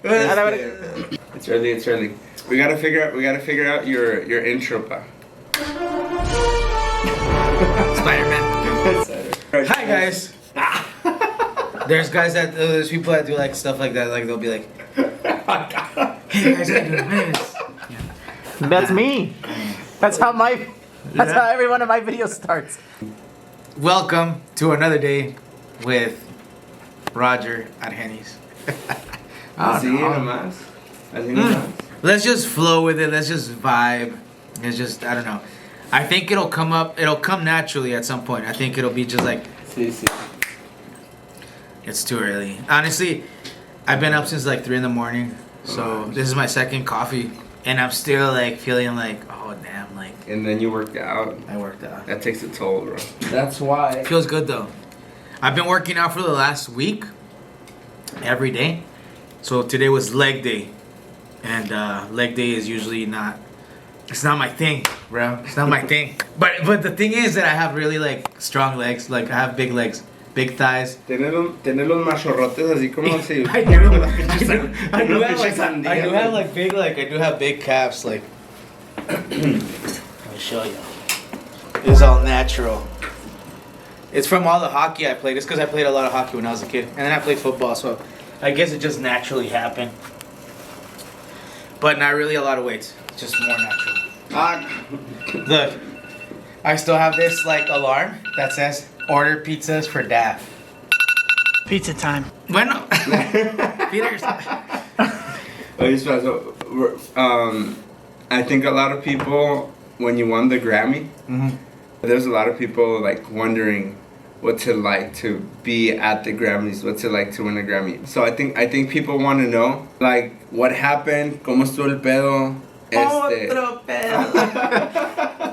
It's early. It's early. We gotta figure out your intro, pa. Spider-Man. Hi guys. There's people that do like stuff like that. Like they'll be like, "Hey guys, I do this." That's me. That's how every one of my videos starts. Welcome to another day with Roger at Henny's. Así nomás. Let's just flow with it. Let's just vibe. It's just, I don't know. I think it'll come up. It'll come naturally at some point. I think it'll be just like. Sí. It's too early. Honestly, I've been up since like 3 a.m. So this is my second coffee, and I'm still like feeling like, oh damn, like. And then you worked out. I worked out. That takes a toll, bro. That's why. Feels good though. I've been working out for the last week, every day. So today was leg day, and leg day is usually not. It's not my thing, bro. It's not my thing. But the thing is that I have really like strong legs. Like I have big legs, big thighs. Tener los machorrotes así como si. I do have big calves. Like, let me show you. It's all natural. It's from all the hockey I played. It's because I played a lot of hockey when I was a kid, and then I played football. So I guess it just naturally happened. But not really a lot of weights. Just more natural. Look, I still have this like alarm that says order pizzas for Dad. Pizza time. Bueno. Peter's. I think a lot of people, when you won the Grammy, there's a lot of people like wondering what's it like to be at the Grammys, what's it like to win a Grammy. So I think people want to know like what happened, cómo estuvo el pedo. Otro pedo.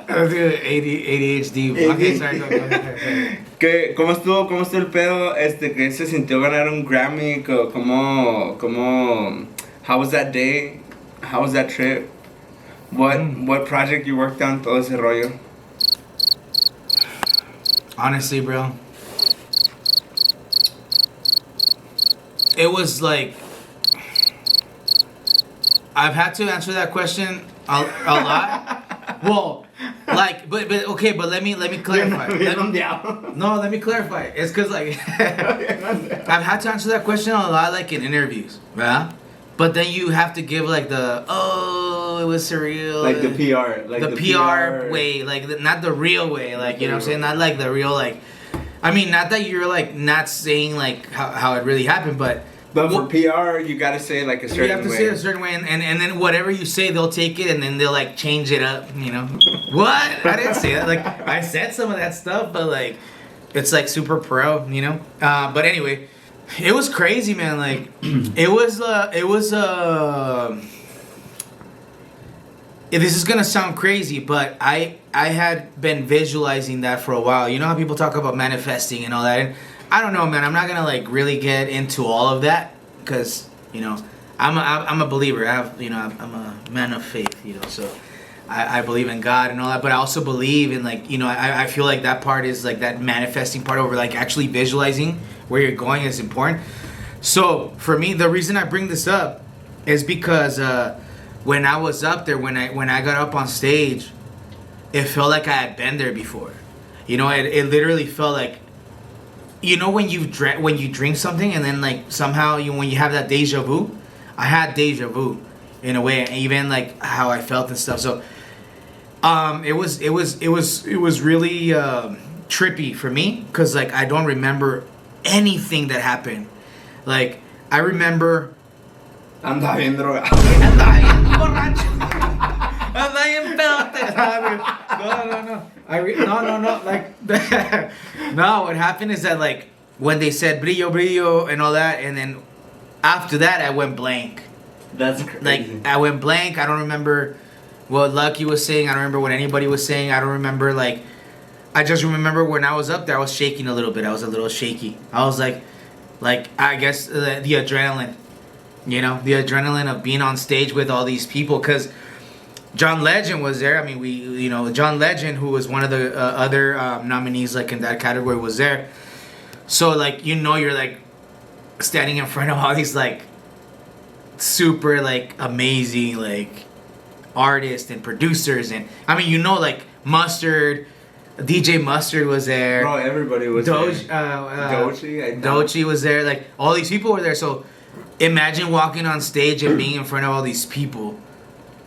ADHD. Okay, sorry, go ahead. ¿Cómo estuvo el pedo? Que se sintió ganar un Grammy, how was that day? How was that trip? What project you worked on? Todo ese rollo. Honestly, bro, it was like I've had to answer that question a lot. Well, like, but okay, but let me clarify. Let me clarify. It's because like I've had to answer that question a lot, like in interviews, right? But then you have to give like it was surreal, like the PR, like the PR way, like not the real way, like you know what I'm saying, not like the real like. I mean, not that you're like not saying like how it really happened, but for PR you gotta say like a certain way. You have to say it a certain way, and then whatever you say, they'll take it and then they'll like change it up. You know, what? I didn't say that. Like I said some of that stuff, but like it's like super pro, you know. But anyway. It was crazy, man. Like, this is gonna sound crazy, but I had been visualizing that for a while. You know how people talk about manifesting and all that? And I don't know, man. I'm not gonna like really get into all of that because you know I'm a believer. I'm a man of faith. You know, so I believe in God and all that. But I also believe in like I feel like that part is like that manifesting part over like actually visualizing where you're going is important. So for me, the reason I bring this up is because when I was up there, when I got up on stage, it felt like I had been there before. You know, it literally felt like, you know, when you drink something and then like somehow when you have that deja vu, I had deja vu in a way, even like how I felt and stuff. So it was really trippy for me because like I don't remember anything that happened. Like I remember Anda bien drogado. Anda bien borracho. Anda bien pedote. No. Like no, what happened is that like when they said brillo brillo and all that, and then after that I went blank. That's crazy. Like I went blank. I don't remember what Lucky was saying. I don't remember what anybody was saying. I don't remember like. I just remember when I was up there, I was shaking a little bit. I was a little shaky. I was like I guess the adrenaline, you know, the adrenaline of being on stage with all these people. Because John Legend was there. I mean, John Legend, who was one of the other nominees, like in that category, was there. So like, you're like standing in front of all these like super like amazing like artists and producers, and I mean, you know, like Mustard, DJ Mustard was there. Bro, everybody was there. Doechii was there. Like all these people were there. So imagine walking on stage and being in front of all these people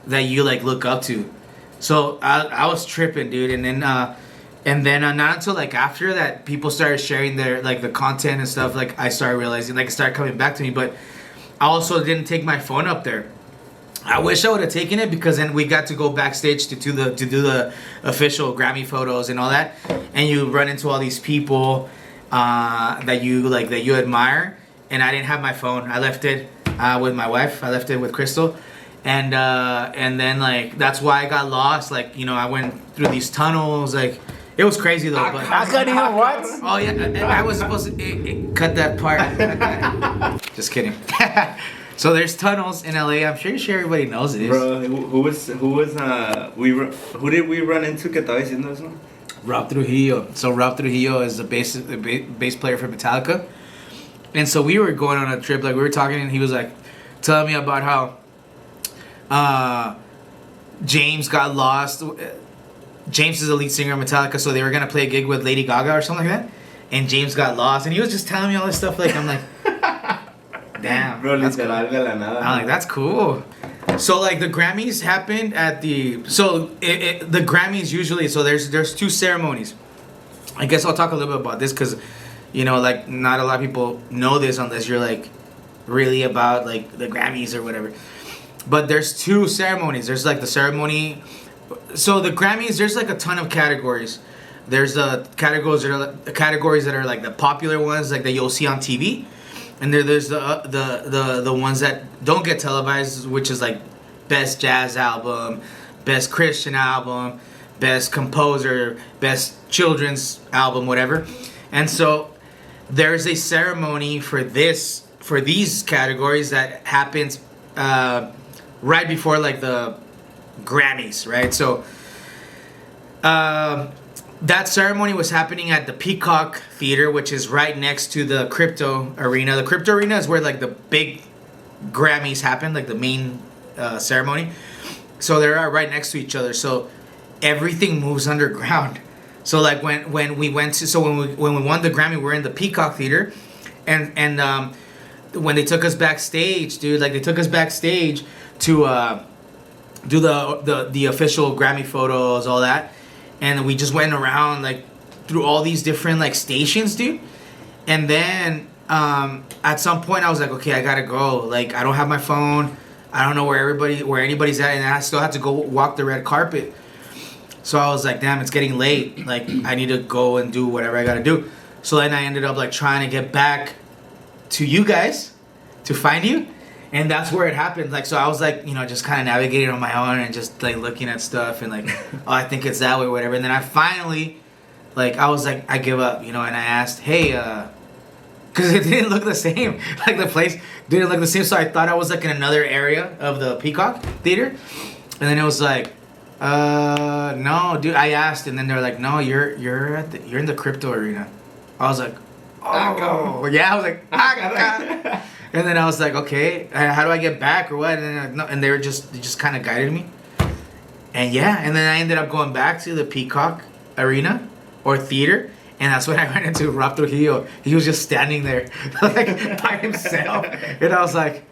that you like look up to. So I was tripping, dude. And then not until like after that, people started sharing their like the content and stuff. Like I started realizing, like it started coming back to me. But I also didn't take my phone up there. I wish I would have taken it, because then we got to go backstage to do the official Grammy photos and all that, and you run into all these people that you admire. And I didn't have my phone. I left it with my wife. I left it with Crystal, and then like that's why I got lost. Like, you know, I went through these tunnels. Like it was crazy though. But I couldn't even what? Oh yeah, I was supposed to cut that part. Just kidding. So there's tunnels in LA. I'm sure everybody knows it is. Bro, who did we run into que estaba diciendo eso? Rob Trujillo. So Rob Trujillo is the bass player for Metallica. And so we were going on a trip, like we were talking, and he was like telling me about how James got lost. James is the lead singer of Metallica, so they were gonna play a gig with Lady Gaga or something like that. And James got lost, and he was just telling me all this stuff. Like I'm like, damn, bro, that's literal cool. de la nada. I'm like, that's cool. So like the Grammys happened at the the Grammys usually, so there's two ceremonies. I guess I'll talk a little bit about this because, you know, like not a lot of people know this unless you're like really about like the Grammys or whatever. But there's two ceremonies. There's like the ceremony. So the Grammys, there's like a ton of categories. There's the categories that are like the popular ones, like that you'll see on TV. And there's the ones that don't get televised, which is like best jazz album, best Christian album, best composer, best children's album, whatever. And so there's a ceremony for these categories that happens right before like the Grammys, right? So that ceremony was happening at the Peacock Theater, which is right next to the Crypto Arena. The Crypto Arena is where like the big Grammys happen, like the main ceremony. So they're right next to each other. So everything moves underground. So like when we went to, so when we won the Grammy, we're in the Peacock Theater, and when they took us backstage, dude, like they took us backstage to do the official Grammy photos, all that. And we just went around like through all these different like stations, dude. And then at some point I was like, okay, I gotta go. Like I don't have my phone. I don't know where anybody's at, and I still have to go walk the red carpet. So I was like, damn, it's getting late. Like I need to go and do whatever I gotta do. So then I ended up like trying to get back to you guys to find you. And that's where it happened. Like, so I was like, you know, just kind of navigating on my own and just like looking at stuff and like, oh, I think it's that way, whatever. And then I finally, like, I was like, I give up, you know, and I asked, hey, because it didn't look the same. Like the place didn't look the same. So I thought I was like in another area of the Peacock Theater. And then it was like, no, dude, I asked. And then they're like, no, you're in the Crypto Arena. I was like, oh, yeah, I was like, and then I was like, okay, how do I get back or what? And they just kind of guided me. And yeah, and then I ended up going back to the Peacock Arena or theater. And that's when I ran into Rob Trujillo. He was just standing there like by himself. And I was like,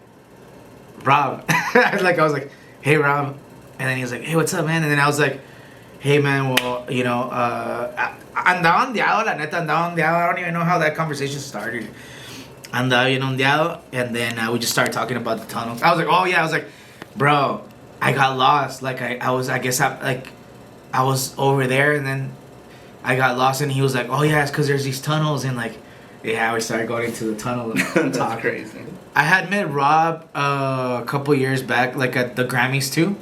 Rob. I was like, hey, Rob. And then he was like, hey, what's up, man? And then I was like, hey, man, well, you know, andaba ondeado, la neta, andaba ondeado. I don't even know how that conversation started. Andaba bien ondeado. And then we just started talking about the tunnels. I was like, oh, yeah. I was like, bro, I got lost. Like, I was over there, and then I got lost. And he was like, oh, yeah, it's because there's these tunnels. And, like, yeah, we started going into the tunnel. And That's crazy. I had met Rob a couple years back, like at the Grammys, too.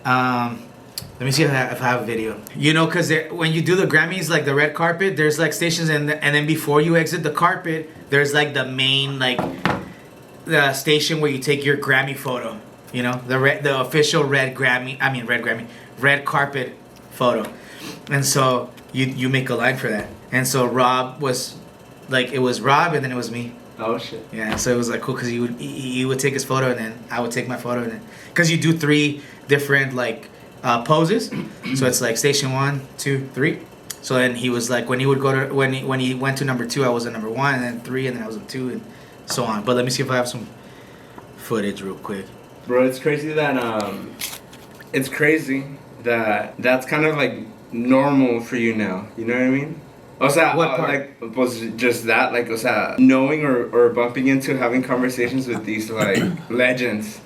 Let me see if I have a video. You know, because when you do the Grammys, like the red carpet, there's like stations, and then before you exit the carpet, there's like the main, like the station where you take your Grammy photo. You know, the official red carpet photo. And so you make a line for that. And so Rob was, like, it was Rob, and then it was me. Oh shit. Yeah, so it was like cool because he would take his photo and then I would take my photo and then because you do 3 different like poses, so it's like station 1, 2, 3. So then he was like when he would go to when he went to number 2, I was at number 1, and then 3, and then I was at 2, and so on. But let me see if I have some footage real quick. Bro, it's crazy that that's kind of like normal for you now. You know what I mean? O sea, What part? like, was just that, like, o sea, knowing or bumping into having conversations with these, like, legends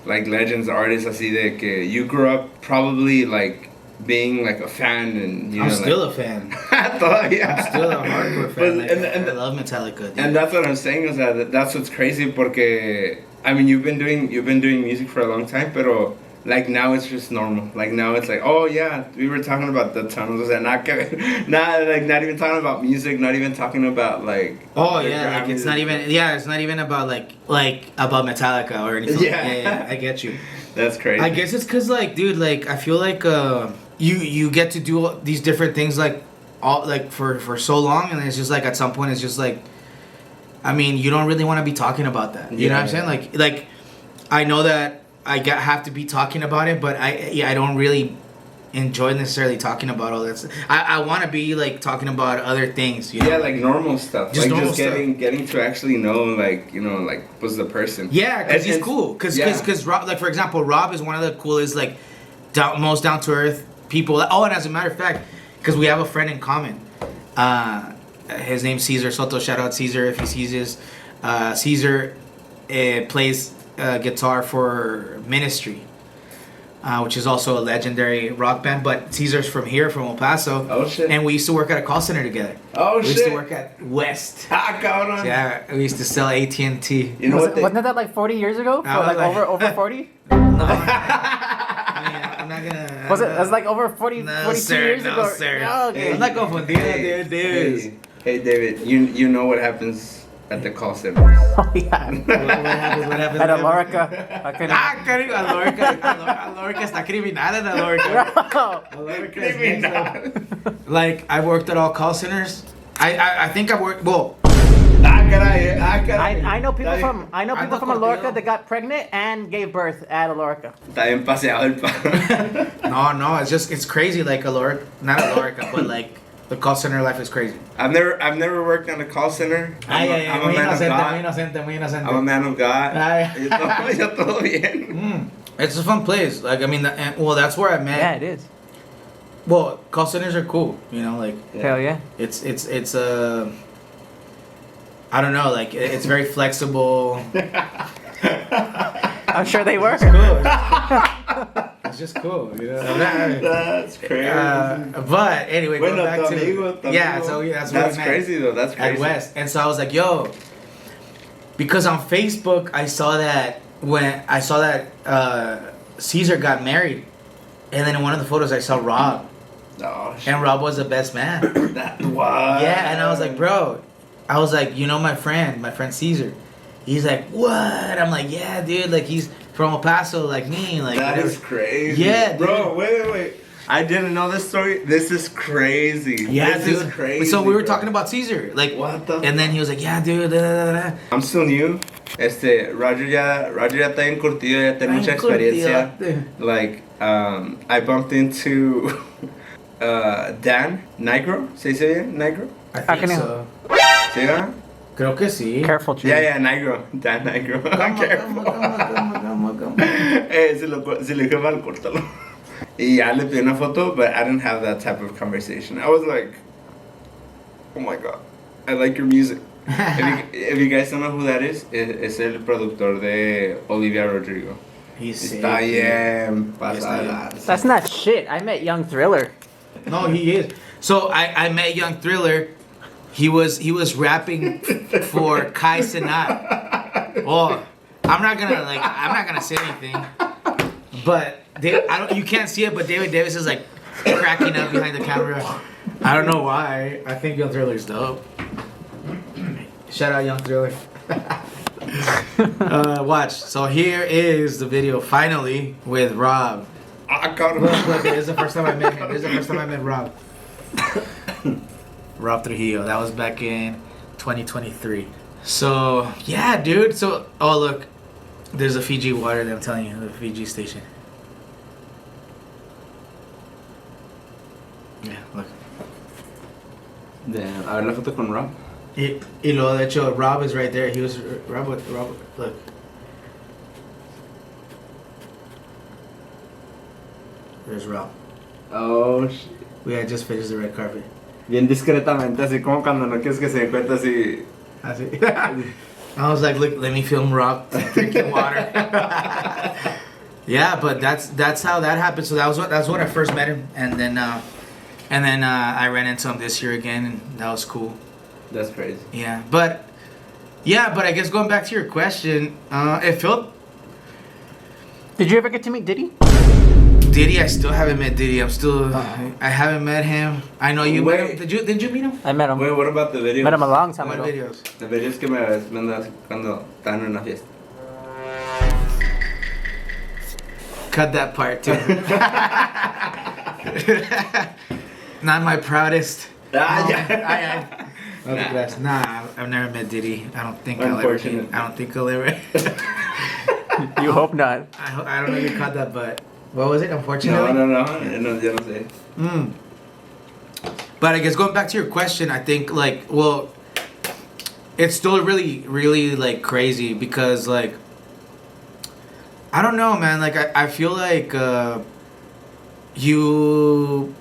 artists, así de que you grew up probably, like, being, like, a fan and, you I'm know, still like, a fan. Todavía. I'm still a hardcore fan. Like, I love Metallica. Dude. And that's what I'm saying, is that's what's crazy, porque, I mean, you've been doing music for a long time, pero, like, now it's just normal. Like, now it's like, oh, yeah, we were talking about the tunnels, and not even talking about music, not even talking about, like... Oh, yeah, like, it's not even about, like about Metallica or anything. Yeah, I get you. That's crazy. I guess it's because, like, dude, like, I feel like you get to do all these different things, like, all like for so long, and it's just, like, at some point, it's just, like, I mean, you don't really want to be talking about that. You know what I'm saying? Like, I know that have to be talking about it, but I don't really enjoy necessarily talking about all that stuff. I want to be like talking about other things, you know? Yeah, like normal stuff. Just like normal just getting to actually know, like, you know, like, what's the person. Yeah, because he's cool. Because Rob, like, for example, Rob is one of the coolest, like, most down to earth people. Oh, and as a matter of fact, because we have a friend in common. His name's Caesar Soto. Shout out Caesar if he sees this. Caesar plays guitar for Ministry, which is also a legendary rock band. But Caesar's from here, from El Paso. Oh shit! And we used to work at a call center together. Oh we shit! We used to work at West. Ah, cabrón. Yeah, we used to sell AT&T. You know wasn't that like 40 years ago? Over 40? No, I mean, I'm not gonna. Was it like over 42 years ago? No, sir. Oh, okay. I'm not confundido, dude. Hey, David, you know what happens at the call center? Oh, yeah. What happens? At Alorica. Alorica está criminal en Alorica. Alorica is next level. Like, I worked at all call centers. I think I worked, well. I know people from Alorica that got pregnant and gave birth at Alorica. Está bien paseado el pan. No, it's crazy, like Alorica, not Alorica, but like the call center life is crazy. I've never worked on a call center. I'm a man of God. I'm a man of God. Yo todo bien. It's a fun place. Like, I mean, that's where I met. Yeah, it is. Well, call centers are cool, you know, like. Hell yeah. It's I don't know, like, it's very flexible. I'm sure they were. It's cool. It's just cool, you know. That's crazy. But anyway, going back to amigo. So yeah, that's crazy though. That's crazy. At West, and so I was like, yo, because on Facebook I saw that Caesar got married, and then in one of the photos I saw Rob. Oh, shit. And Rob was the best man. What? Yeah, and I was like, bro, you know my friend Caesar. He's like, what? I'm like, yeah, dude, like, he's from El Paso, like me, like. That whatever. is crazy. Yeah, dude. Bro, wait. I didn't know this story. This is crazy. Yeah, this dude. is crazy. So we were bro. talking about Caesar, like, what the? And then he was like, yeah, dude. I'm still new. Roger ya está bien curtido, ya tiene mucha experiencia. Like, I bumped into Dan Nigro. ¿Se dice bien? Nigro? I think so. ¿Sí, no? Creo que sí. Careful, Jim. Yeah, Nigro. Dan Nigro. Careful. Se le dije mal, córtalo. Y ya le pedí una foto, but I didn't have that type of conversation. I was like, oh my god, I like your music. If you guys don't know who that is, es el productor de Olivia Rodrigo. He's sick. Está bien pasada. That's not shit. I met Young Thriller. No, he is. So I met Young Thriller. He was rapping for Kai Cenat. Oh, I'm not gonna say anything, but you can't see it, but David Davis is like cracking up behind the camera. I don't know why. I think Young Thriller's dope. Shout out Young Thriller. Watch. So here is the video finally with Rob. Look, this is the first time I met him. This is the first time I met Rob. Rob Trujillo. That was back in 2023. So yeah, dude. So oh look, there's a Fiji water that I'm telling you, the Fiji station. Yeah, look. Damn. A ver la foto con Rob. Y lo de hecho, Rob is right there. He was Rob. Look. There's Rob. Oh, shit. We had just finished the red carpet. Bien discretamente, así como cuando no quieres que se dé cuenta así. Así. I was like, look, let me film Rob drinking water. Yeah, but that's how that happened. So that's when I first met him, and then I ran into him this year again, and that was cool. That's crazy. Yeah, but I guess going back to your question, it felt. Did you ever get to meet Diddy? Diddy, I still haven't met Diddy. I haven't met him. I know you met him. Did you meet him? I met him. Wait, what about the videos? Met him a long time What ago. videos? The videos que me mandas cuando estaban en una fiesta. Cut that part too. Not my proudest. Yeah. Nah, I've never met Diddy. I don't think I'll ever. Unfortunate. I don't think I'll ever. You hope not. I don't know if you caught that, but what was it? Unfortunately. No, yo no sé. But I guess going back to your question, I think like, well, it's still really like crazy because like, I don't know, man. Like I feel like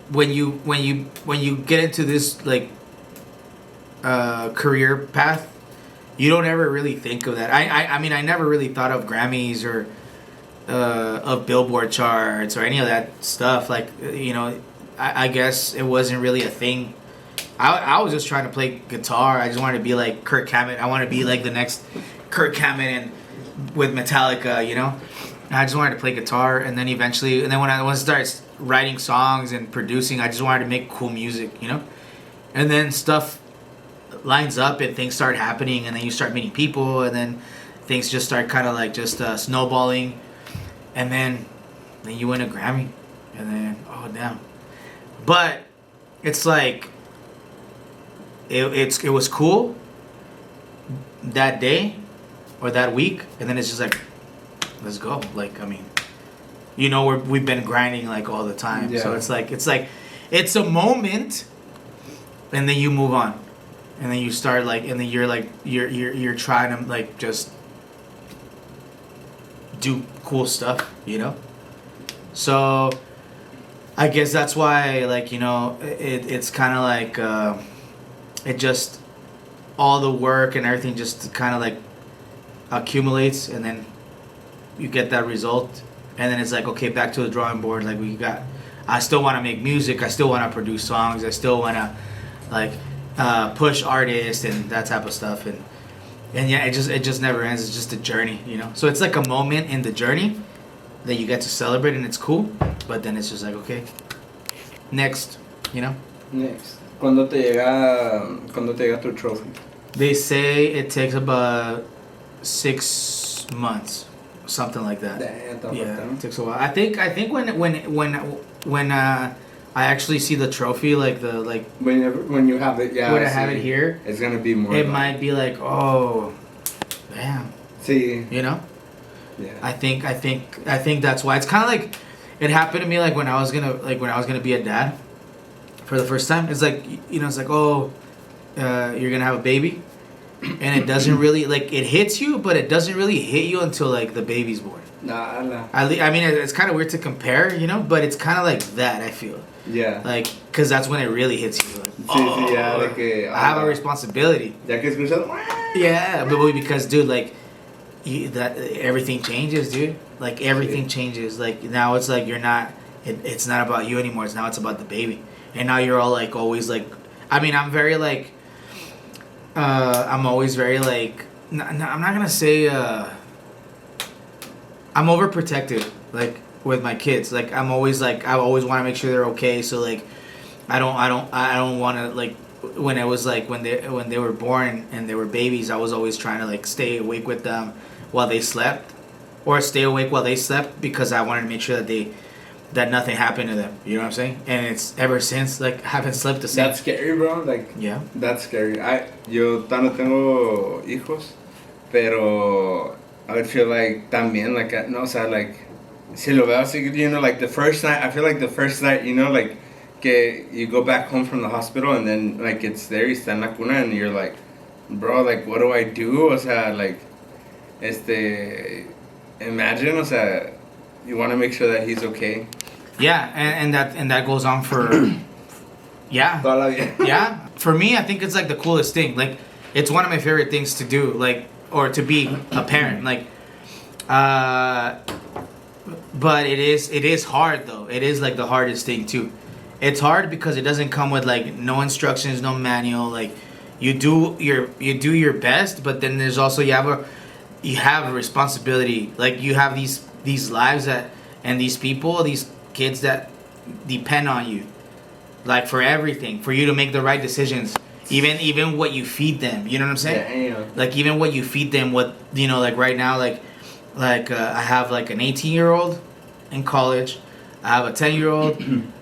when you get into this like career path, you don't ever really think of that. I mean, I never really thought of Grammys or of Billboard charts or any of that stuff. Like, you know, I guess it wasn't really a thing. I was just trying to play guitar. I just wanted to be like Kirk Hammett. I want to be like the next Kirk Hammett and with Metallica, you know. I just wanted to play guitar, and then eventually, and then when I started writing songs and producing, I just wanted to make cool music, you know. And then stuff lines up and things start happening, and then you start meeting people, and then things just start kind of like just snowballing, and then you win a Grammy, and then oh damn. But it's like it was cool that day or that week, and then it's just like, let's go. Like, I mean, you know, we've been grinding like all the time, so it's like it's a moment, and then you move on. And then you start like, and then you're trying to like just do cool stuff, you know. So, I guess that's why, like, you know, it's kind of like it just all the work and everything just kind of like accumulates, and then you get that result, and then it's like, okay, back to the drawing board. Like I still want to make music. I still want to produce songs. I still want to like. Push artists and that type of stuff, and yeah, it just never ends. It's just a journey, you know. So it's like a moment in the journey that you get to celebrate, and it's cool. But then it's just like, okay, next, you know. Next. ¿Cuándo te llega tu trophy? They say it takes about 6 months, something like that. Yeah, it takes a while. I think when I actually see the trophy, like when you have it, yeah. When I have it here, it's gonna be more. It might be like, oh, damn. See. You know. Yeah. I think that's why it's kind of like it happened to me like when I was gonna be a dad for the first time. It's like, you know, it's like, oh, you're gonna have a baby, and it doesn't really like it hits you, but it doesn't really hit you until like the baby's born. Nah. I mean, it's kind of weird to compare, you know, but it's kind of like that. I feel. Yeah. Like, cause that's when it really hits you. Like, Sí, yeah, like, I have a responsibility. Ya que escuchas. Yeah, but because, dude, like, everything changes, dude. Like everything changes. Like now it's like you're not. It's not about you anymore. It's about the baby. And now you're all like always like. I mean, I'm very like. I'm always very like. I'm not gonna say. I'm overprotective, like with my kids. Like I'm always like I always want to make sure they're okay. So like, I don't want to like when it was like when they were born and they were babies. I was always trying to like stay awake with them while they slept, or stay awake while they slept because I wanted to make sure that that nothing happened to them. You know what I'm saying? And it's ever since, like, haven't slept the same. That's scary, bro. Like, yeah. That's scary. Yo no tengo hijos, pero I would feel like también, like, no, o sea, like, si lo veo así, you know, like the first night, I feel like the first night, you know, like, que you go back home from the hospital and then, like, it's there, you está en la cuna, and you're like, bro, like, what do I do? O sea, like, imagine, o sea, you want to make sure that he's okay. Yeah, and that goes on for, yeah. Toda la vida. Yeah. For me, I think it's like the coolest thing. Like, it's one of my favorite things to do, like, or to be a parent. Like, but it is hard though. It is like the hardest thing too. It's hard because it doesn't come with like no instructions, no manual. Like, you do your best, but then there's also you have a responsibility. Like, you have these lives and these people, these kids that depend on you, like, for everything, for you to make the right decisions, even what you feed them. You know what I'm saying? Yeah. Like, even what you feed them, what, you know, like right now, like I have like an 18-year-old in college, I have a 10-year-old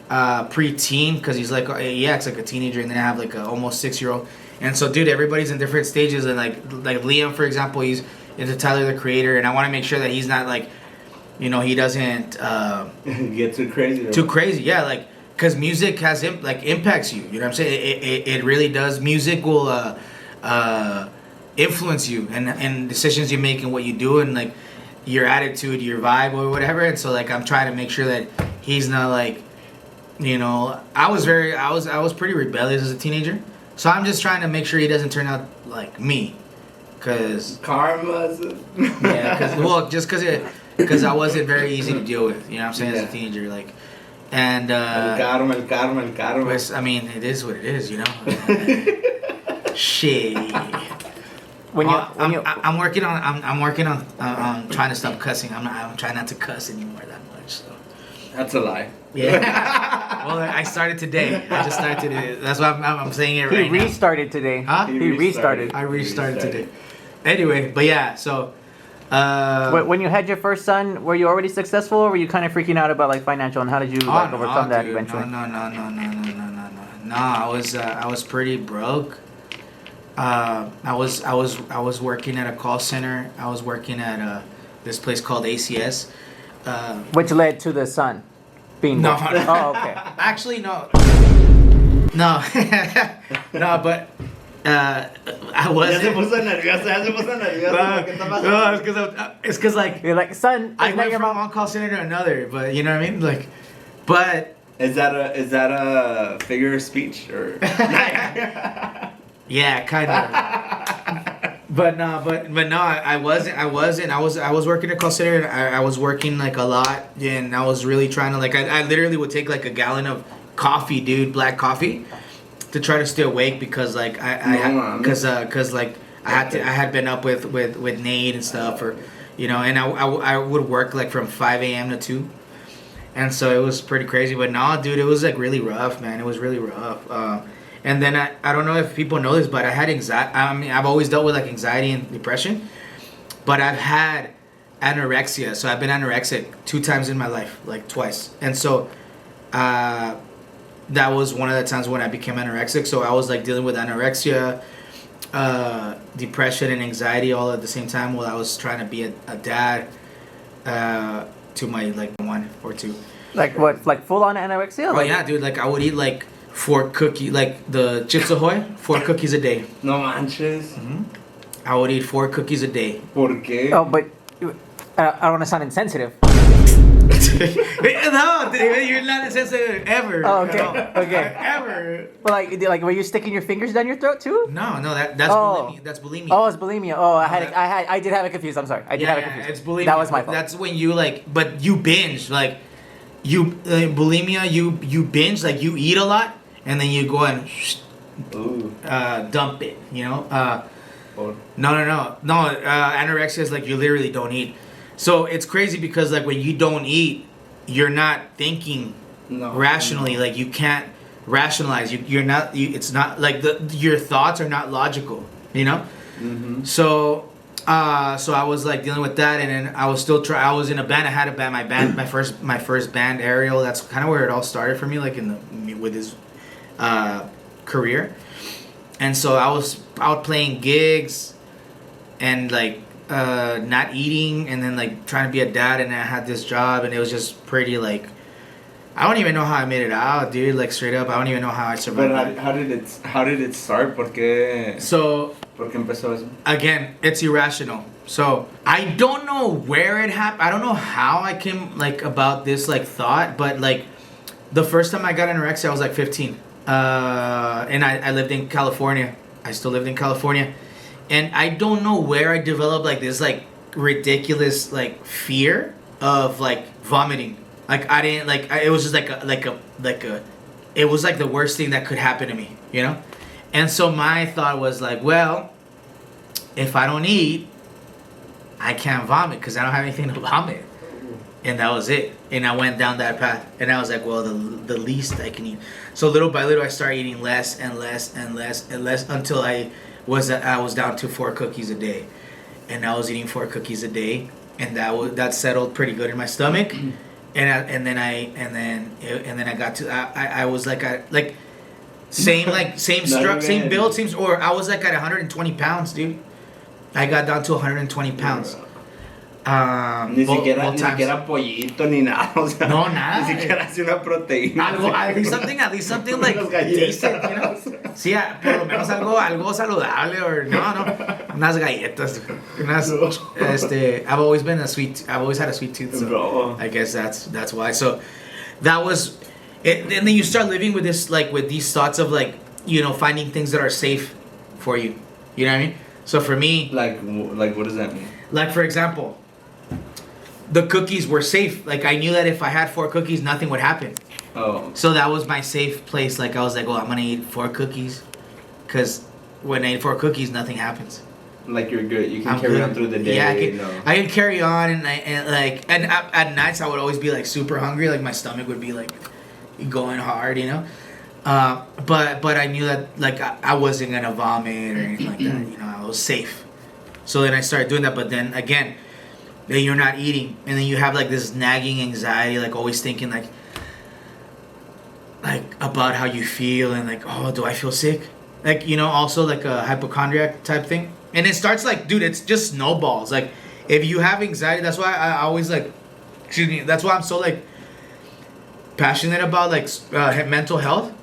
preteen, because he's like, he acts like a teenager, and then I have like a almost 6-year-old. And so, dude, everybody's in different stages, and like Liam, for example, he's into Tyler the Creator, and I want to make sure that he's not like, you know, he doesn't get too crazy. Too crazy, yeah, like, because music has impacts you. You know what I'm saying? It really does. Music will influence you and decisions you make and what you do, and like your attitude, your vibe, or whatever. And so, like, I'm trying to make sure that he's not like, you know, I was pretty rebellious as a teenager. So I'm just trying to make sure he doesn't turn out like me, cause karma. Yeah, because I wasn't very easy to deal with. You know what I'm saying? As a teenager, like, and el karma. Pues, I mean, it is what it is, you know. Shit. I'm working on trying to stop cussing. I'm trying not to cuss anymore that much. So. That's a lie. Yeah. Well, I started today. I just started today. That's why I'm saying it right now. He restarted today. Huh? He restarted. I restarted today. Anyway, but yeah, so. When you had your first son, were you already successful, or were you kind of freaking out about like financial, and how did you overcome that eventually? No. No, I was pretty broke. I was working at a call center. I was working at this place called ACS. Which led to the son being no. born. Oh, okay. Actually, no. No, but I wasn't. Ya se puso nervioso. No, it's because like you're like, son, I went from one call center to another, but you know what I mean, like, but is that a figure of speech or? Yeah, kind of. But no, I wasn't. I was working at call center, and I was working like a lot, and I was really trying to like. I literally would take like a gallon of coffee, dude, black coffee, to try to stay awake because like because like I had been up with Nate and stuff, or you know, and I would work like from 5 a.m. to 2. And so it was pretty crazy. But no, dude, it was like really rough, man. It was really rough. And then I don't know if people know this, but I had anxiety. I mean, I've always dealt with like anxiety and depression, but I've had anorexia. So I've been anorexic 2 times in my life, like twice. And so that was one of the times when I became anorexic. So I was like dealing with anorexia, depression, and anxiety all at the same time while I was trying to be a dad to my like 1 or 2. Like what? Like full on anorexia? Oh yeah, dude. Like I would eat like 4 cookies, like the Chips Ahoy, 4 cookies a day. No manches. Mm-hmm. I would eat 4 cookies a day. ¿Por qué? Oh, but I don't want to sound insensitive. No, you're not insensitive ever. Oh, okay. No. Okay. Ever. But like, were you sticking your fingers down your throat too? No, that's bulimia. That's bulimia. Oh, it's bulimia. Oh, I did have it confused. I'm sorry. I did have it confused. It's bulimia. That was my fault. That's when you like, but you binge like, bulimia. You binge like you eat a lot and then you go and dump it. You know. No. Anorexia is like you literally don't eat. So it's crazy because like when you don't eat, you're not thinking rationally. Like you can't rationalize. You're not. It's not like your thoughts are not logical. You know. Mm-hmm. So So I was like dealing with that, and then I was still I was in a band. I had a band, my first band, Ariel. That's kind of where it all started for me, like with his career. And so I was out playing gigs, and like not eating, and then like trying to be a dad, and I had this job, and it was just pretty like. I don't even know how I made it out, dude. Like straight up, I don't even know how I survived. But how did it start? ¿Por qué empezó eso? Again, it's irrational. So I don't know where it happened. I don't know how I came like about this like thought, but like the first time I got anorexia, I was like 15, and I lived in California. I still lived in California, and I don't know where I developed like this like ridiculous like fear of like vomiting. Like I didn't like it was just like a it was like the worst thing that could happen to me, you know? And so my thought was like, well, if I don't eat, I can't vomit because I don't have anything to vomit. And that was it. And I went down that path. And I was like, well, the least I can eat. So little by little, I started eating less and less and less and less until I was down to 4 cookies a day. And I was eating 4 cookies a day, and that settled pretty good in my stomach. And then I got to I was like same build, or I was like at 120 pounds, dude. I got down to 120 pounds. Ni siquiera pollito ni nada, o sea, no, nada. Ni siquiera hace una proteína. At least something like decent, you know. Sí, por lo menos algo saludable, or no, unas galletas, I've always had a sweet tooth, so I guess that's why. So that was it, and then you start living with this like with these thoughts of like, you know, finding things that are safe for you. You know what I mean? So for me, like what does that mean? Like for example, the cookies were safe. Like I knew that if I had 4 cookies, nothing would happen. Oh. So that was my safe place. Like I was like, well, I'm gonna eat 4 cookies, because when I eat 4 cookies, nothing happens. Like you're good. You can carry on through the day. Yeah, I can carry on, and at nights I would always be like super hungry. Like my stomach would be like going hard, you know. But I knew that like I wasn't gonna vomit or anything like that. You know, I was safe. So then I started doing that. But then again, then you're not eating, and then you have like this nagging anxiety, like always thinking like about how you feel, and like, oh, do I feel sick? Like, you know, also like a hypochondriac type thing. And it starts like, dude, it's just snowballs. Like if you have anxiety, that's why I always like, that's why I'm so like passionate about like mental health,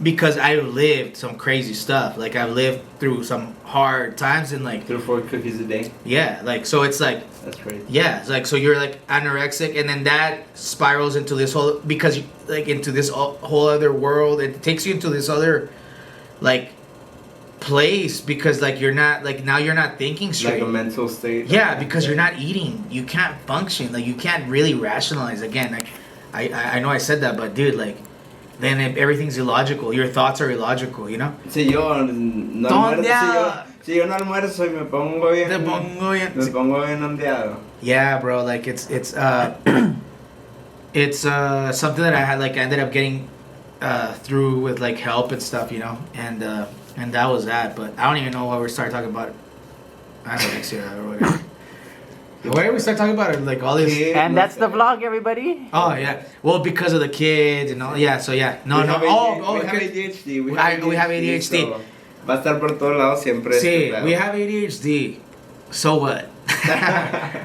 because I lived some crazy stuff. Like I lived through some hard times, and like through 4 cookies a day. Yeah, like so it's like that's crazy. Yeah, it's like so you're like anorexic, and then that spirals into this whole into this whole other world. It takes you into this other like place, because like you're not like now you're not thinking straight. Like a mental state. Yeah, because you're not eating. You can't function. Like you can't really rationalize. Again, like I know I said that, but dude, like then everything's illogical. Your thoughts are illogical, you know? Si yo no almuerzo y me pongo bien ondeado. Yeah, bro, like it's something that I had like I ended up getting through with like help and stuff, you know? And that was that, but I don't even know why we started talking about it. I don't know, next year or whatever. Why did we start talking about it? Like all this. And that's the vlog, everybody. Oh yeah. Well, because of the kids and all. Yeah. So yeah. We have ADHD. We have ADHD. So va a estar por todos lados siempre. Sí, we have ADHD. So what?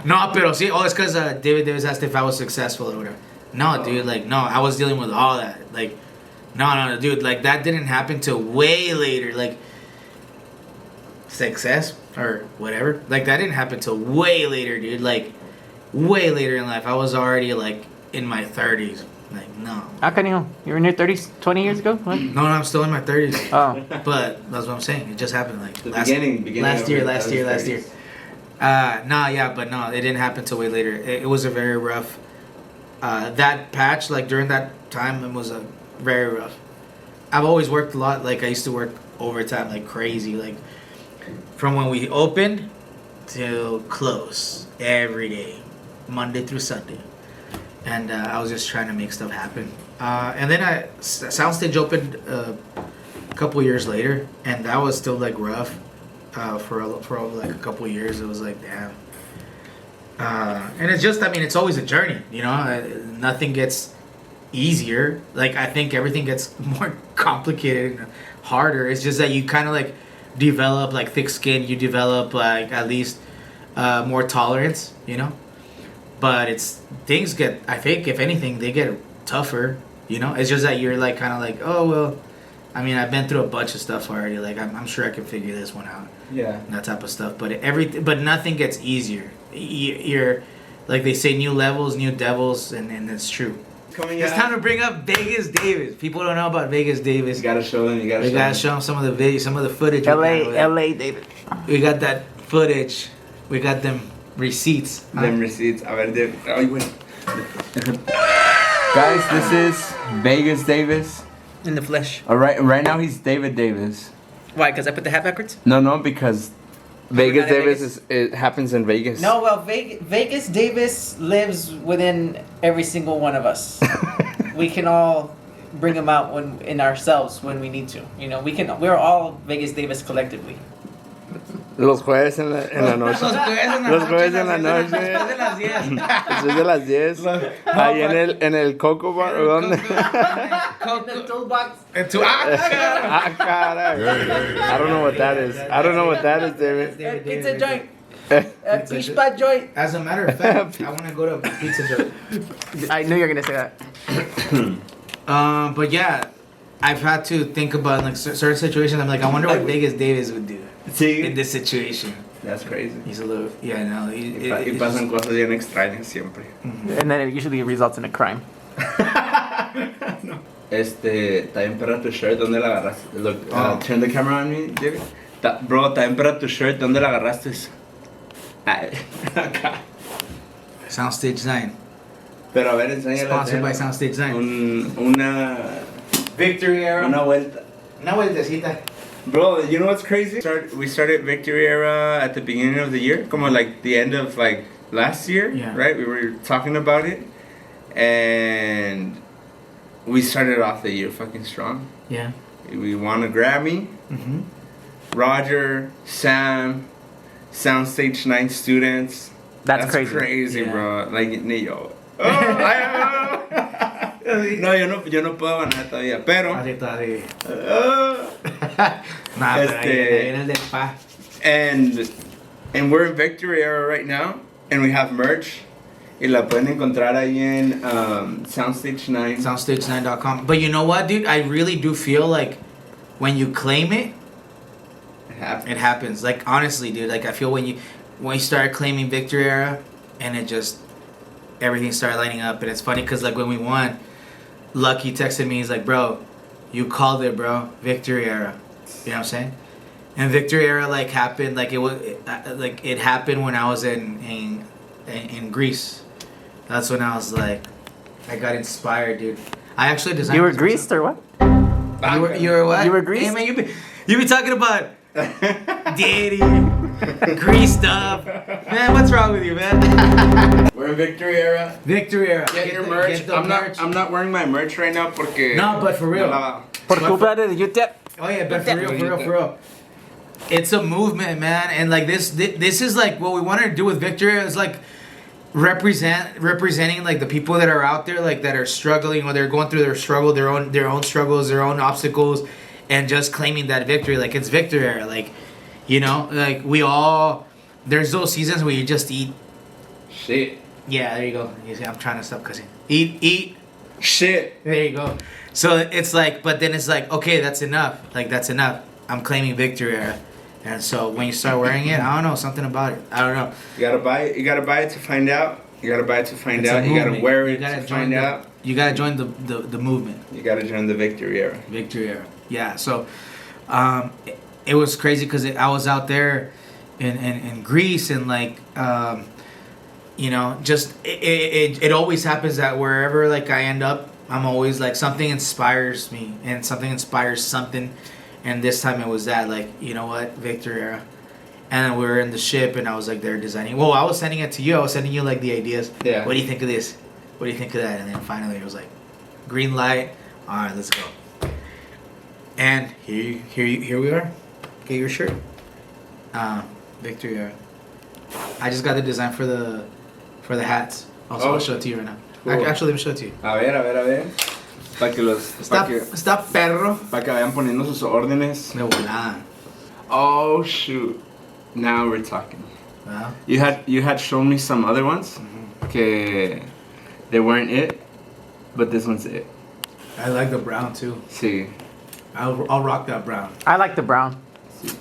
No, pero sí. Oh, it's because David Davis asked if I was successful or whatever. No, dude. Like no, I was dealing with all that. Like, no, dude. Like that didn't happen till way later. Like success or whatever, like that didn't happen till way later, dude. Like way later in life. I was already like in my 30s. Like no. How can you were in your 30s 20 years ago? What? No, I'm still in my 30s. Oh. But that's what I'm saying. It just happened like last year. No, yeah, but no, it didn't happen till way later. It was a very rough that patch, like during that time, it was a very rough. I've always worked a lot. Like I used to work overtime like crazy, like from when we opened till close every day, Monday through Sunday, and I was just trying to make stuff happen. And then Soundstage opened a couple years later, and that was still like rough. for like a couple of years. It was like, damn. And it's just, I mean, it's always a journey, you know. Nothing gets easier. Like, I think everything gets more complicated and harder. It's just that you kind of like develop like thick skin. You develop like at least more tolerance, you know. But things get, I think, if anything, they get tougher, you know. It's just that you're like kind of like, oh well, I mean, I've been through a bunch of stuff already. Like, I'm sure I can figure this one out. Yeah. And that type of stuff. But nothing gets easier. You're, like they say, new levels, new devils, and it's true. It's time to bring up Vegas Davis. People don't know about Vegas Davis. You gotta show them. We gotta show them some of the video, some of the footage. LA Davis. We got that footage. We got them receipts. Them receipts. A ver, guys, this is Vegas Davis. In the flesh. All right, right now he's David Davis. Why? Because I put the hat backwards? No, because Vegas Davis it happens in Vegas. No, well, Vegas Davis lives within every single one of us. We can all bring him out in ourselves when we need to. You know, we're all Vegas Davis collectively. Los jueves en la noche. Los jueves en la noche. Después de las 10. Ahí en el Coco Bar. ¿Dónde? In the toolbox. Caray. I don't know what that is. David. Pizza joint. Fish spot joint. As a matter of fact, I want to go to a pizza joint. I knew you were going to say that. But yeah, I've had to think about like certain situations. I'm like, I wonder what Vegas Davis would do in this situation. That's crazy. He's a little, yeah, no. Y pasan cosas bien extrañas siempre. And then it usually results in a crime. No. Está bien perra tu shirt, ¿dónde la agarraste? Look, turn the camera on me, David. Bro, está bien perra tu shirt, ¿dónde la agarraste? Acá. Soundstage 9. Pero a ver, enséñale. Sponsored by Soundstage 9. Una Victory Era. Una vuelta. Una vueltecita. Bro, you know what's crazy? We started Victory Era at the beginning of the year, como like the end of like last year, right? We were talking about it, and we started off the year fucking strong. Yeah. We won a Grammy. Mm-hmm. Roger, Sam, Soundstage 9 students. That's crazy, bro. Like, ni yo. No, yo no puedo ganar todavía, pero... And we're in Victory Era right now, and we have merch. Y la pueden encontrar ahí en Soundstage 9. Soundstage9.com. But you know what, dude? I really do feel like when you claim it, it happens. Like, honestly, dude. Like, I feel when you start claiming Victory Era, and it just... everything started lining up. And it's funny because, like, when we won... Lucky texted me, he's like, bro, you called it, bro. Victory Era. You know what I'm saying? And Victory Era like happened it happened when I was in Greece. That's when I was like, I got inspired, dude. I actually designed. You were greased or what? You were what? You were greased? Hey man, you be talking about daddy, greased up. Man, what's wrong with you, man? We're in Victory Era. Victory Era. Get your merch. I'm not wearing my merch right now porque... No, but for real. Por culpa de YouTube. Oh yeah, but for real. It's a movement, man, and like this is like what we wanted to do with Victory Era is like representing like the people that are out there, like that are struggling or they're going through their struggle, their own struggles, their own obstacles, and just claiming that victory. Like, it's Victory Era. Like, you know, like we all, there's those seasons where you just eat shit. Yeah, there you go. You see, I'm trying to stop cussing. Eat shit. There you go. So it's like, but then it's like, okay, that's enough. Like, that's enough. I'm claiming Victory Era. And so when you start wearing it, I don't know, something about it. I don't know. You gotta buy it. You gotta buy it to find out. You gotta buy it to find out. You gotta wear it to find out. You gotta join the movement. You gotta join the Victory Era. Victory Era. Yeah. So, it was crazy because I was out there in Greece and like, you know, just it always happens that wherever like I end up, I'm always like something inspires me and something inspires something. And this time it was that, like, you know what, Victory Era. And then we were in the ship, and I was like there designing. Well, I was sending it to you. I was sending you like the ideas. Yeah. What do you think of this? What do you think of that? And then finally it was like, green light. All right, let's go. And here we are. Get your shirt. Victor, yeah. I just got the design for the hats. I'll show it to you right now. Cool. Actually, let me show it to you. A ver. Para que los... Está perro. Para que vayan poniendo sus órdenes. De volada. Oh, shoot. Now we're talking. Wow. You had shown me some other ones. Que they weren't it. But this one's it. I like the brown too. Sí. I'll rock that brown. I like the brown. Sí.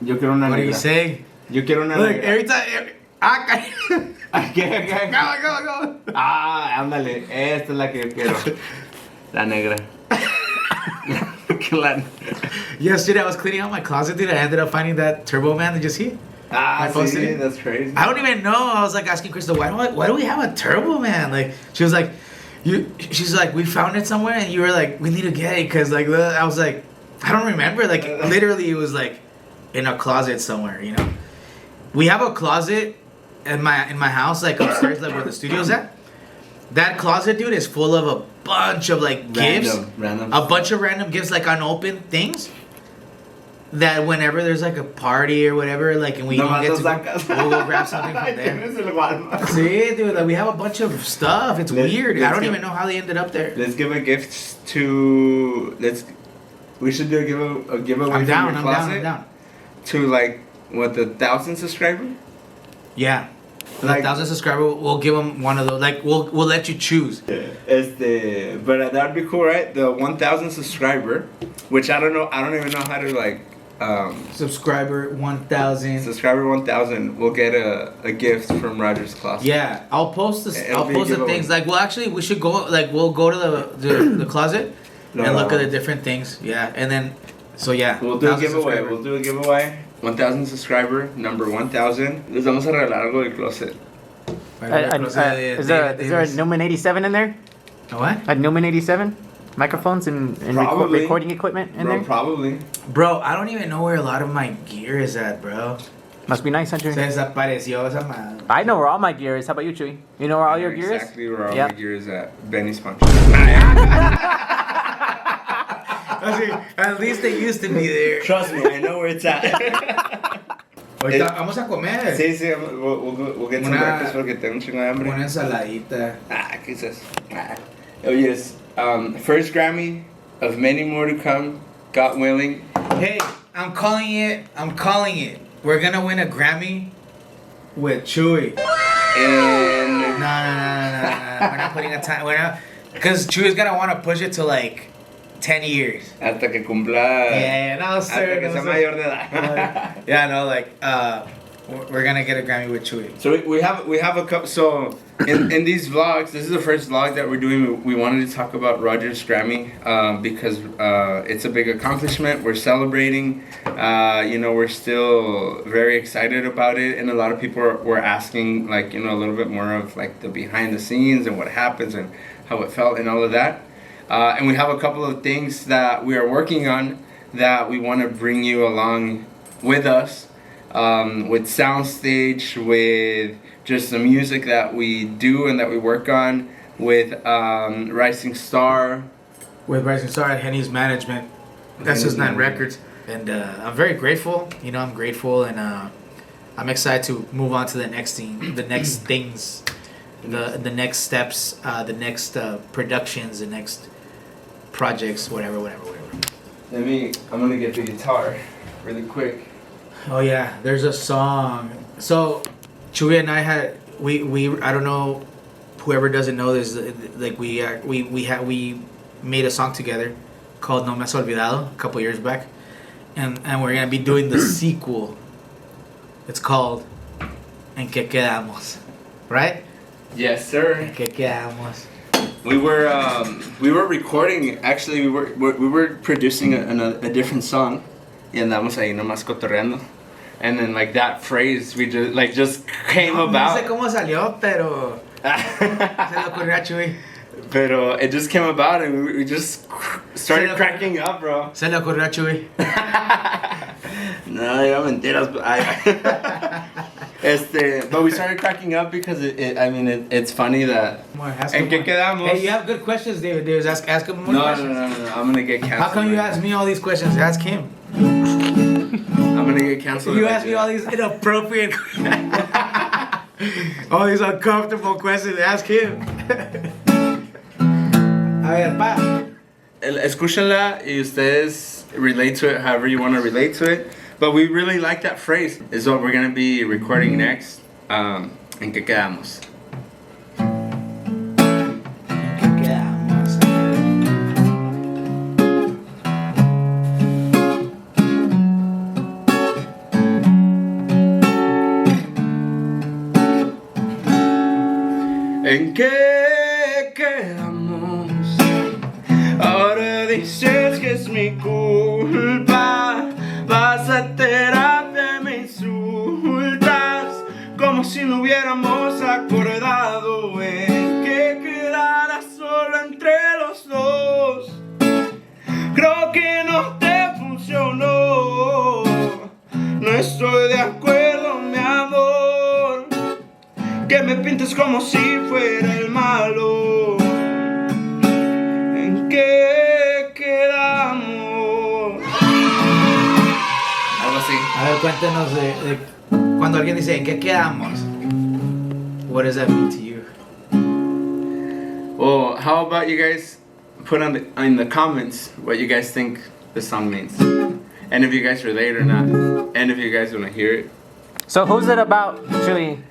Yo quiero una What do negra. you say? Yo quiero una Look, negra. every time. ¿Qué? Go. Ándale. Esta es la que yo quiero. La negra. Yesterday I was cleaning out my closet, dude. I ended up finding that Turbo Man. Did you see it? I posted it. That's crazy. I don't even know. I was like asking Krista, why do we have a Turbo Man? Like, she was like, she's like, we found it somewhere, and you were like, we need to get it, because like, I was like, I don't remember. Like, literally, it was like in a closet somewhere, you know. We have a closet in my house, like upstairs, like where the studio's at. That closet, dude, is full of a bunch of like gifts, random. A bunch of random gifts, like unopened things. That whenever there's like a party or whatever, like, and we don't get to we'll go grab something from there. See, dude, like, we have a bunch of stuff. It's weird. I don't even know how they ended up there. Let's give a gift to. We should do a giveaway. I'm down. Your I'm closet down. To like what, the 1,000 subscriber? Yeah. For Like, the 1,000 subscriber, we'll give them one of those. Like, we'll let you choose. But that would be cool, right? The 1,000 subscriber, which I don't even know how to like. Subscriber 1,000. Subscriber 1,000 will get a gift from Roger's Closet. Yeah, I'll post this. It'll I'll be a post the giveaway. things. Like, well, actually, we should go. Like, we'll go to the closet and look at the different things. Yeah, and then, so yeah. We'll do a 1,000 giveaway. subscriber. We'll do a giveaway. 1,000 subscriber, number 1,000. Les vamos a regalar algo del closet. Is there a Newman 87 in there? A what? A Newman 87? Microphones and Probably. recording equipment in there? Probably. Bro, I don't even know where a lot of my gear is at, bro. Must be nice, Hunter. Se desapareció esa madre. I know where all my gear is. How about you, Chewy? You know where all your gear is? Exactly where all Yep. my gear is at. Benny's Punch. At least they used to be there. Trust me, I know where it's at. Ahorita vamos a comer. Sí, we'll get some breakfast porque tengo un chingo de hambre. Una ensaladita. ¿Qué es eso? Oh, yes. First Grammy of many more to come. God willing. Hey, I'm calling it. We're gonna win a Grammy with Chewy. And No. We're not putting a time. We're not, because Chewy's gonna want to push it to like 10 years. hasta que cumpla. Yeah, no, sir. Hasta que sea mayor de edad. Yeah, no, like, we're gonna get a Grammy with Chewy. So we have a couple. So in these vlogs, this is the first vlog that we're doing. We wanted to talk about Roger's Grammy because it's a big accomplishment. We're celebrating. We're still very excited about it, and a lot of people were asking, like, a little bit more of like the behind the scenes and what happens and how it felt and all of that. And we have a couple of things that we are working on that we want to bring you along with us. With soundstage, with just the music that we do and that we work on, with Rising Star. With Rising Star at Henny's management. That's his 9 records. And I'm very grateful. I'm grateful, and I'm excited to move on to the next thing, the next things, the next steps, the next productions, the next projects, whatever. I'm gonna get the guitar really quick. Oh yeah, there's a song. So Chewy and I had we I don't know, whoever doesn't know this, like we made a song together called No Me Has Olvidado a couple years back, and we're gonna be doing the sequel. It's called En Que Quedamos, right? Yes, sir. En Que Quedamos. We were recording. Actually, we were producing a different song. Y andamos ahí nomás cotorreando. And then like that phrase we just came about. No sé cómo salió, pero se le ocurrió a Chewy. Pero it just came about and we just started cracking up, bro. Se le ocurrió a Chewy. No, ya mentiras. But we started cracking up because it's funny that. ¿En qué quedamos? Hey, you have good questions, David. Ask him more questions. No. I'm gonna get canceled. How come you ask me all these questions? Ask him. I'm gonna get canceled. You if I ask do me all that. these inappropriate, all these uncomfortable questions. Ask him. A ver, pa. Escúchenla y ustedes relate to it however you want to relate to it. But we really like that phrase. Is what we're gonna be recording next. ¿En qué quedamos? ¿En qué quedamos? Ahora dices que es mi culpa. Vas a terapia y me insultas como si no hubiéramos acordado en que quedara solo entre los dos. Creo que no te funcionó. No estoy de acuerdo, mi amor, que me pintes como si fuera el malo. ¿En qué quedamos? Algo así. A ver, cuéntenos de cuando alguien dice ¿en qué quedamos? What does that mean to you? Well, how about you guys put in the comments what you guys think the song means, and if you guys relate or not, and if you guys want to hear it. So who's it about, Julie?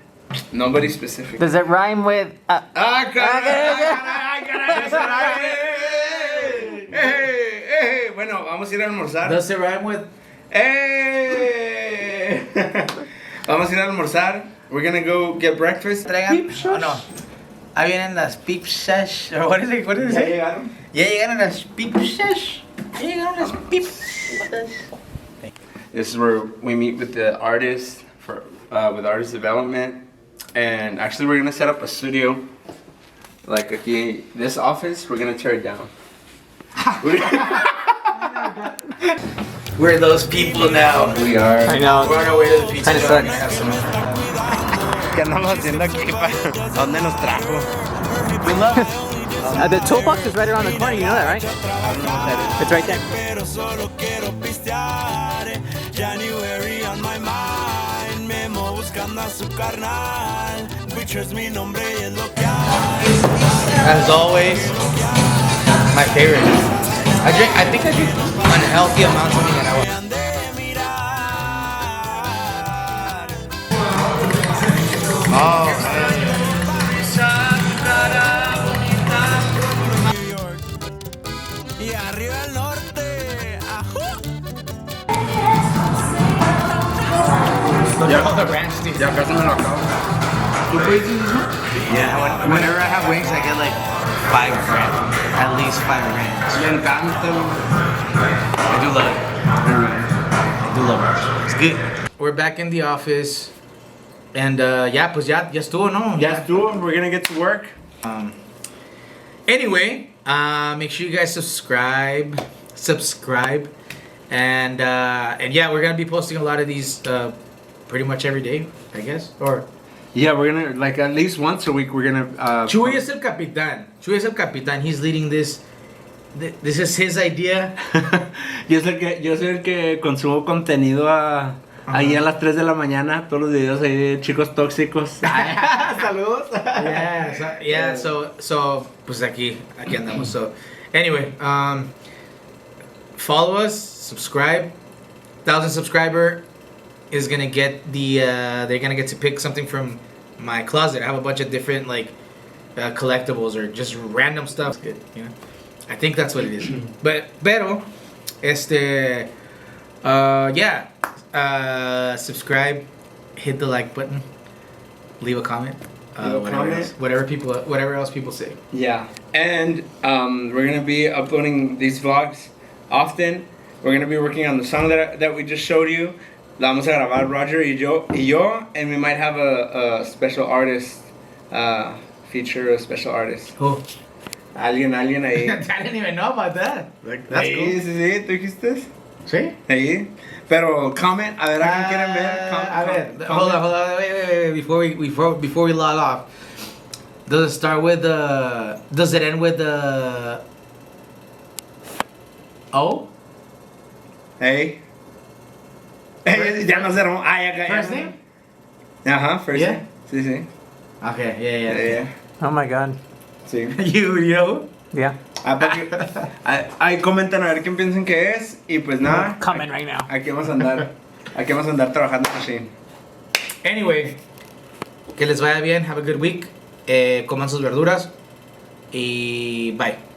Nobody specific. Does it rhyme with? Hey, bueno, vamos a ir a almorzar. Does it rhyme with? Hey. Vamos a ir a almorzar. We're gonna go get breakfast. Traigan. Oh, no. Ahí vienen las pipsas. What is it? What is ¿Ya it? llegaron? Ya llegaron las pipsas. Ya llegaron las pipsas. This is where we meet with the artist for with artist development, and actually we're gonna set up a studio. Like aquí, this office, we're gonna tear it down. We're those people now. We are. I know. We're on our way to the pizza. Kinda Shop. sucks. ¿Qué andamos haciendo aquí? ¿A dónde nos trajo? We love it. The toolbox is right around the corner. You know that, right? It's right there. Pero solo quiero pistear. January on my mind. Memo buscando a su carnal. Pictures mi nombre y es lo que hay. As always, my favorite. I think I drink unhealthy amounts of it. Me han de mirar. Oh, New York. Y arriba el norte. Ajú. look at all the ranch dude. Ya casi me lo acabo. ¿Tú puedes decir eso? Yeah, whenever I have wings, I get like 5 grand. At least 5 grand. Le encanta. I do love it. I do love it. It's good. We're back in the office. And ya, pues ya estuvo, ¿no? Yes, do it. We're gonna get to work. Anyway, make sure you guys subscribe, and yeah, we're gonna be posting a lot of these pretty much every day, I guess. Or Yeah, we're gonna like at least once a week. We're gonna. Chuy es el capitán. Chuy es el capitán. He's leading this. This is his idea. yo soy el que consumo contenido ahí a las 3 de la mañana. Todos los videos ahí de chicos tóxicos. Saludos. Yeah. So, pues aquí andamos. So, anyway, follow us, subscribe. 1,000 subscriber is gonna get they're gonna get to pick something from my closet. I have a bunch of different like collectibles or just random stuff. Good, you know. I think that's what it is. Pero, subscribe, hit the like button, leave a comment. Whatever else people say. Yeah, and we're gonna be uploading these vlogs often. We're gonna be working on the song that we just showed you. La vamos a grabar Roger y yo, and we might have a special artist feature, a special artist. Who? Alguien ahí. I didn't even know about that. Like, that's cool. Sí, ¿tú dijiste? Sí. Ahí. Pero comment, a ver a quién quieren ver. A ver, hold on, wait. Before we log off, does it start with the? Does it end with the? O? Hey. Ya no se armó. Ah, ya cayó. First name? Ajá, first Yeah? name. Sí, sí. Okay, yeah. Yeah. Oh my god. Sí. You. Yeah. Ahí comentan a ver quién piensan que es. Y pues nada. Comment right now. Aquí vamos a andar. Aquí vamos a andar trabajando así. Anyway, que les vaya bien. Have a good week. Coman sus verduras. Y bye.